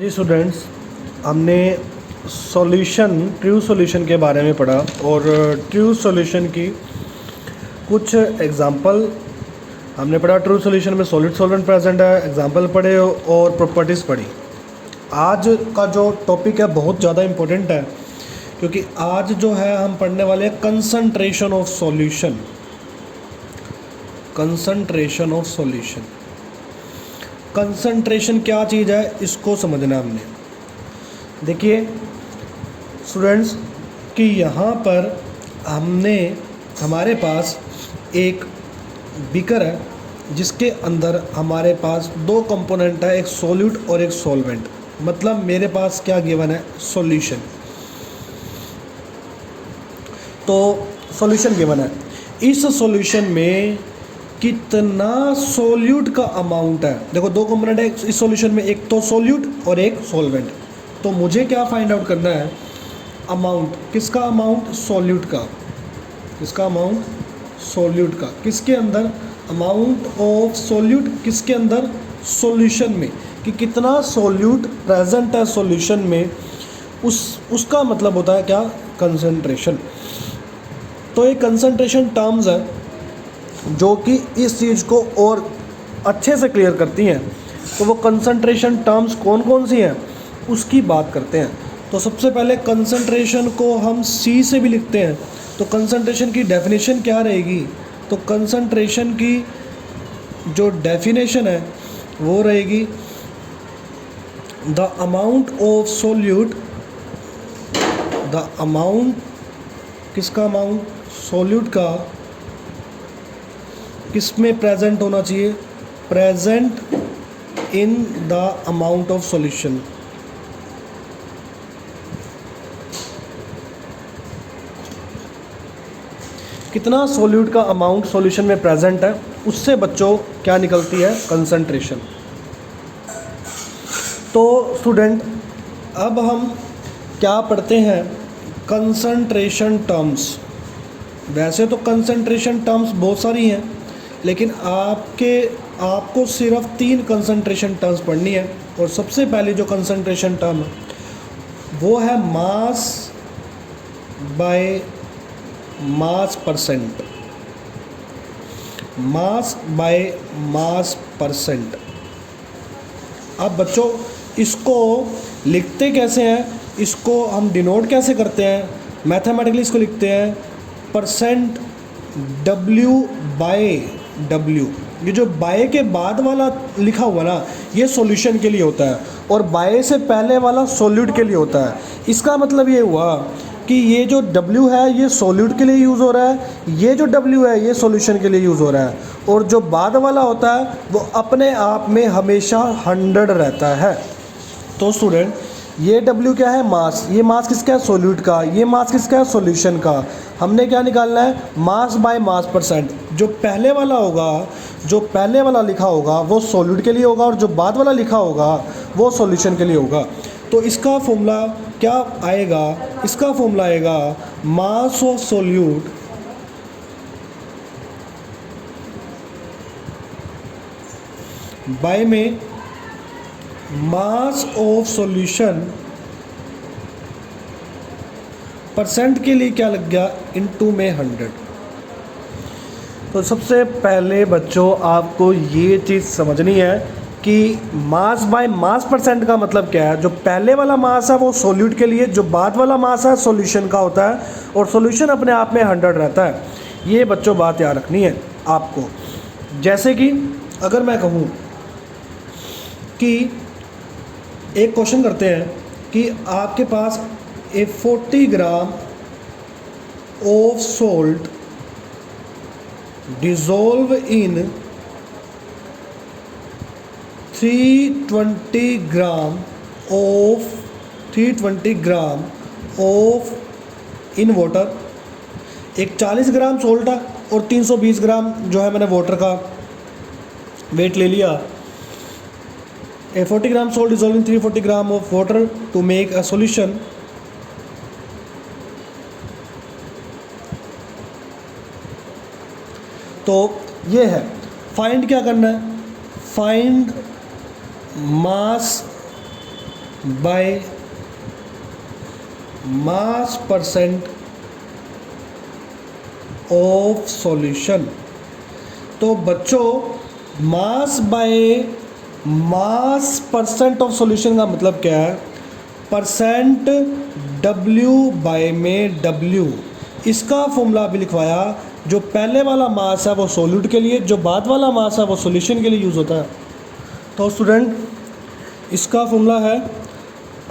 जी students, हमने true solution के बारे में पढ़ा और ट्रू सॉल्यूशन की कुछ एग्जांपल हमने पढ़ा। ट्रू सॉल्यूशन में सॉलिड सॉल्वेंट प्रेजेंट है, एग्जांपल पढ़े और प्रॉपर्टीज़ पढ़ी। आज का जो टॉपिक है बहुत ज़्यादा इम्पोर्टेंट है, क्योंकि आज जो है हम पढ़ने वाले हैं concentration of solution. Concentration of solution, concentration क्या चीज़ है इसको समझना हमने। देखिए स्टूडेंट्स कि यहाँ पर हमारे पास एक बीकर है जिसके अंदर हमारे पास दो कंपोनेंट है, एक सॉल्यूट और एक सॉल्वेंट। मतलब मेरे पास क्या गिवन है, सॉल्यूशन। तो सॉल्यूशन गिवन है, इस सॉल्यूशन में कितना सॉल्यूट का अमाउंट है। देखो दो कंपोनेंट है इस सॉल्यूशन में, एक तो सॉल्यूट और एक सॉल्वेंट। तो मुझे क्या फाइंड आउट करना है, अमाउंट। किसका अमाउंट, सॉल्यूट का। किसका अमाउंट, सॉल्यूट का। किसके अंदर, अमाउंट ऑफ सॉल्यूट किसके अंदर, सॉल्यूशन में। कि कितना सॉल्यूट प्रेजेंट है सॉल्यूशन में, उसका मतलब होता है क्या, कंसंट्रेशन। तो ये कंसंट्रेशन टर्म्स है जो कि इस चीज़ को और अच्छे से क्लियर करती हैं। तो वो कंसंट्रेशन टर्म्स कौन कौन सी हैं उसकी बात करते हैं। तो सबसे पहले कंसंट्रेशन को हम सी से भी लिखते हैं। तो कंसंट्रेशन की डेफिनेशन क्या रहेगी, तो कंसंट्रेशन की जो डेफिनेशन है वो रहेगी the amount of solute, the amount, किसका अमाउंट, सॉल्यूट का, किस में प्रेजेंट होना चाहिए, present in the amount of solution. कितना सॉल्यूट का अमाउंट सॉल्यूशन में प्रेजेंट है, उससे बच्चों क्या निकलती है, कंसंट्रेशन। तो स्टूडेंट अब हम क्या पढ़ते हैं, कंसंट्रेशन टर्म्स। वैसे तो कंसंट्रेशन टर्म्स बहुत सारी हैं, लेकिन आपको सिर्फ 3 कंसंट्रेशन टर्म्स पढ़नी है। और सबसे पहले जो कंसंट्रेशन टर्म है वो है mass by mass percent. Mass by mass percent. अब बच्चों इसको लिखते कैसे हैं, इसको हम डिनोट कैसे करते हैं, मैथमेटिकली इसको लिखते हैं परसेंट W बाय W। ये जो बाय के बाद वाला लिखा हुआ ना, ये सॉल्यूशन के लिए होता है, और बाय से पहले वाला सॉल्यूट के लिए होता है। इसका मतलब ये हुआ कि ये जो W है ये सॉल्यूट के लिए यूज़ हो रहा है, ये जो W है ये सॉल्यूशन के लिए यूज़ हो रहा है, और जो बाद वाला होता है वो अपने आप में हमेशा 100 रहता है। तो स्टूडेंट ये W क्या है, मास। ये मास किसका है, सॉल्यूट का। ये मास किसका है, सॉल्यूशन का। हमने क्या निकालना है, मास बाय मास परसेंट। जो पहले वाला होगा, जो पहले वाला लिखा होगा वो सॉल्यूट के लिए होगा, और जो बाद वाला लिखा होगा वो सॉल्यूशन के लिए होगा। तो इसका फॉर्मूला क्या आएगा, इसका फॉर्मूला आएगा मास ऑफ सॉल्यूट बाय में मास ऑफ सॉल्यूशन, परसेंट के लिए क्या लग गया, इनटू में 100। तो सबसे पहले बच्चों आपको ये चीज़ समझनी है कि मास बाय मास परसेंट का मतलब क्या है। जो पहले वाला मास है वो सॉल्यूट के लिए, जो बाद वाला मास है सॉल्यूशन का होता है, और सॉल्यूशन अपने आप में 100 रहता है। ये बच्चों बात याद रखनी है आपको। जैसे कि अगर मैं कहूँ कि एक क्वेश्चन करते हैं कि आपके पास 40 gram of salt dissolve in 320 gram of in water. एक 40 ग्राम सॉल्ट है और 320 ग्राम जो है मैंने वाटर का वेट ले लिया। A 40 gram salt dissolved in 340 gram of water to make a solution। तो ये है, फाइंड क्या करना है, find mass by mass percent of solution. तो बच्चों mass by mass percent of solution का मतलब क्या है? परसेंट W बाय में W। इसका फॉर्मूला भी लिखवाया, जो पहले वाला मास है वो सॉल्यूट के लिए, जो बाद वाला मास है वो सॉल्यूशन के लिए यूज़ होता है। तो स्टूडेंट इसका फॉर्मूला है,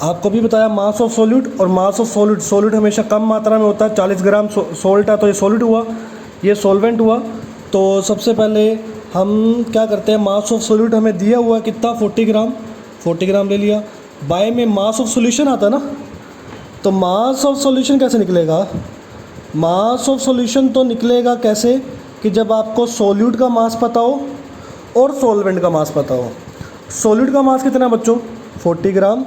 आपको भी बताया, मास ऑफ सॉल्यूट और मास ऑफ सॉल्यूट। सॉल्यूट हमेशा कम मात्रा में होता है, 40 ग्राम सॉल्ट है तो ये सॉल्यूट हुआ, ये सॉल्वेंट हुआ। तो सबसे पहले हम क्या करते हैं, मास ऑफ सॉल्यूट हमें दिया हुआ है कितना, 40 ग्राम ले लिया। बाय में मास ऑफ सॉल्यूशन आता है ना, तो मास ऑफ सॉल्यूशन कैसे निकलेगा? मास ऑफ सॉल्यूशन तो निकलेगा कैसे कि जब आपको सॉल्यूट का मास पता हो और सॉल्वेंट का मास पता हो। सॉल्यूट का मास कितना है बच्चों? 40 ग्राम।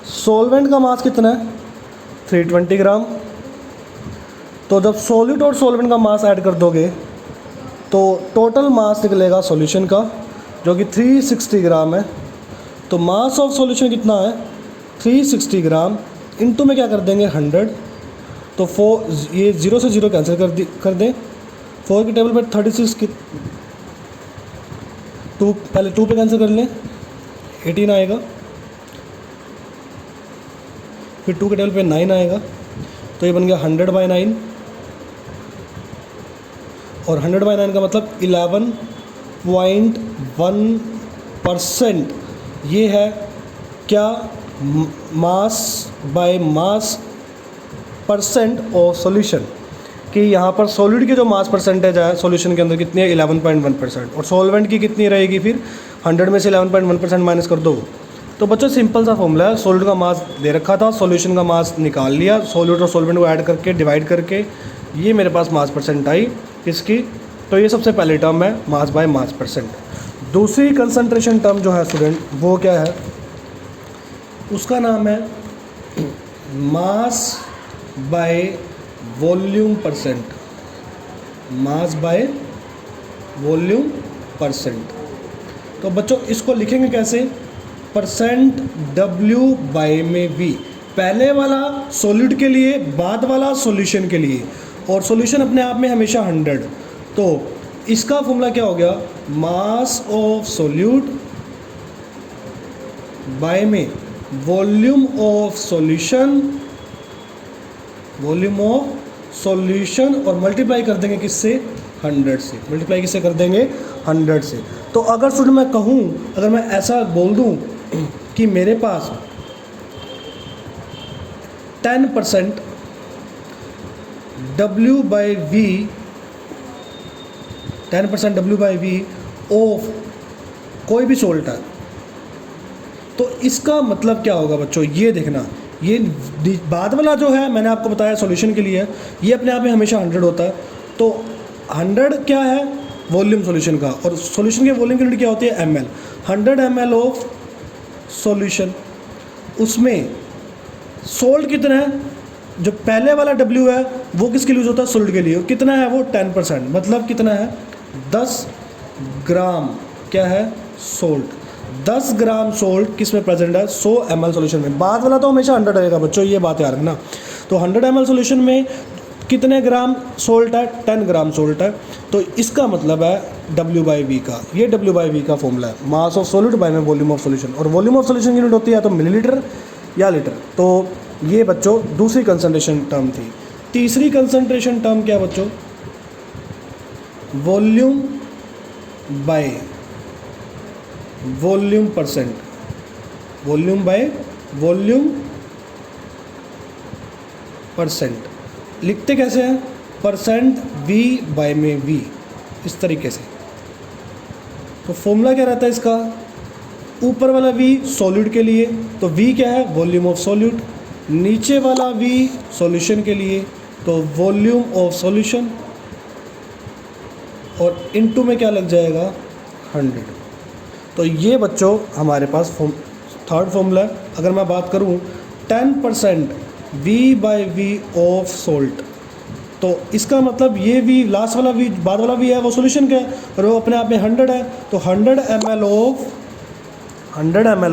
सॉल्वेंट का मास कितना है? 320 ग्राम। तो जब सॉल्यूट और सॉल्वेंट का मास ऐड कर दोगे तो टोटल मास निकलेगा सॉल्यूशन का, जो कि 360 ग्राम है। तो मास ऑफ सॉल्यूशन कितना है? 360 ग्राम। इनटू में क्या कर देंगे? 100। तो 4, ये 0 से 0 कैंसिल कर दें। 4 की टेबल पर 36 की 2, पहले 2 पे कैंसिल कर लें, 18 आएगा। फिर 2 के टेबल पे 9 आएगा, तो ये बन गया 100/9। और 100/9 का मतलब 11.1%। ये है क्या? Mass by mass percent of solution. कि यहाँ पर सॉलिड की जो मास परसेंटेज है सॉल्यूशन के अंदर कितनी है? 11.1%। और सॉल्वेंट की कितनी रहेगी? फिर 100 में से 11.1% माइनस कर दो। तो बच्चों सिंपल सा फॉर्मूला है, सॉलिड का मास दे रखा था, सॉल्यूशन का मास निकाल लिया, सॉल्यूट और सॉल्वेंट को ऐड करके डिवाइड करके ये मेरे पास मास परसेंट आई इसकी। तो ये सबसे पहली टर्म है मास बाय मास परसेंट। दूसरी कंसंट्रेशन टर्म जो है स्टूडेंट वो क्या है? उसका नाम है mass by volume percent. Mass by volume percent. तो बच्चों इसको लिखेंगे कैसे? परसेंट W बाय में V। पहले वाला सॉलिड के लिए, बाद वाला सॉल्यूशन के लिए, और सॉल्यूशन अपने आप में हमेशा 100। तो इसका फॉर्मूला क्या हो गया? मास ऑफ सॉल्यूट बाय में volume of solution, volume of solution, और मल्टीप्लाई कर देंगे किससे? 100 से। मल्टीप्लाई किससे कर देंगे? 100 से। तो अगर स्टूडेंट मैं कहूँ, अगर मैं ऐसा बोल दूँ कि मेरे पास 10% W by V, 10% W by V of कोई भी सोल्ट है, तो इसका मतलब क्या होगा बच्चों? ये देखना, ये बाद वाला जो है मैंने आपको बताया सॉल्यूशन के लिए, ये अपने आप में हमेशा 100 होता है। तो 100 क्या है? वॉल्यूम सॉल्यूशन का, और सॉल्यूशन के वॉल्यूम की यूनिट क्या होती है? ml। 100 ml ऑफ सॉल्यूशन, उसमें सोल्ट कितना है? जो पहले वाला W है वो किसके लिए यूज़ होता है? सोल्ट के लिए। कितना है वो? 10%। मतलब कितना है? 10 ग्राम क्या है? सोल्ट। 10 ग्राम सोल्ट किस में प्रेजेंट है? 100 ml सॉल्यूशन में। बाद वाला तो हमेशा 100 रहेगा बच्चों, ये बात याद रखना। तो 100 ml सॉल्यूशन में कितने ग्राम सोल्ट है? 10 ग्राम सोल्ट है। तो इसका मतलब है W बाई वी का, ये W बाई वी का फॉर्मूला है, मास ऑफ सोल्यूट बाय में वॉल्यूम ऑफ सॉल्यूशन। और वॉल्यूम ऑफ सॉल्यूशन की यूनिट होती है या तो मिलीलीटर या लीटर। तो ये बच्चों दूसरी कंसंट्रेशन टर्म थी। तीसरी कंसंट्रेशन टर्म क्या बच्चों? Volume by volume percent. Volume by volume percent. लिखते कैसे हैं? परसेंट V बाय में V, इस तरीके से। तो फॉर्मूला क्या रहता है इसका? ऊपर वाला V सॉल्यूट के लिए, तो V क्या है? Volume of solute. नीचे वाला V सॉल्यूशन के लिए, तो वॉल्यूम ऑफ सॉल्यूशन, और इनटू में क्या लग जाएगा? 100। तो ये बच्चों हमारे पास थर्ड फॉर्मूला है। अगर मैं बात करूँ 10% V by V of salt, तो इसका मतलब ये V, लास्ट वाला V, बाद वाला V है वो सॉल्यूशन का है, और वो अपने आप में 100 है। तो 100 ml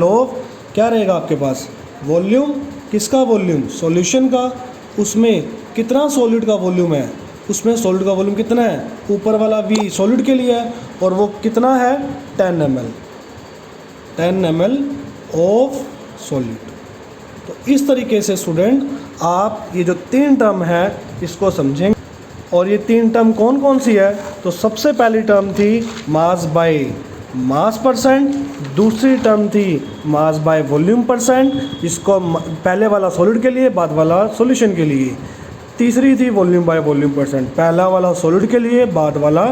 ऑफ क्या रहेगा आपके पास, वॉल्यूम, किसका वॉल्यूम, सॉल्यूशन का, उसमें कितना सॉल्यूट का वॉल्यूम है, उसमें सॉल्यूट का वॉल्यूम कितना है, ऊपर वाला V सॉल्यूट के लिए है और वो कितना है 10 ml ऑफ सॉल्यूट। तो इस तरीके से स्टूडेंट आप ये जो 3 टर्म है इसको समझेंगे। और ये 3 टर्म कौन कौन सी है, तो सबसे पहली टर्म थी मास बाय मास परसेंट, दूसरी टर्म थी मास बाय वॉल्यूम परसेंट, इसको पहले वाला सॉलिड के लिए बाद वाला सॉल्यूशन के लिए, तीसरी थी वॉल्यूम बाय वॉल्यूम परसेंट, पहला वाला सॉलिड के लिए बाद वाला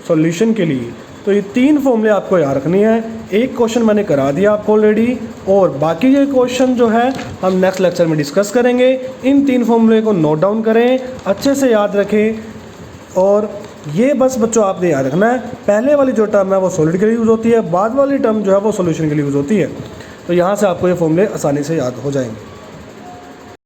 सॉल्यूशन के लिए। तो ये 3 फॉर्मूले आपको याद रखनी है। एक क्वेश्चन मैंने करा दिया आपको ऑलरेडी, और बाकी ये क्वेश्चन जो है हम नेक्स्ट लेक्चर में डिस्कस करेंगे। इन 3 फॉर्मूले को नोट डाउन करें, अच्छे से याद रखें। और ये बस बच्चों आपने याद रखना है, पहले वाली जो टर्म है वो सॉलिड के लिए यूज़ होती है, बाद वाली टर्म जो है वो सॉल्यूशन के लिए यूज़ होती है। तो यहाँ से आपको ये फॉर्मूले आसानी से याद हो जाएंगे।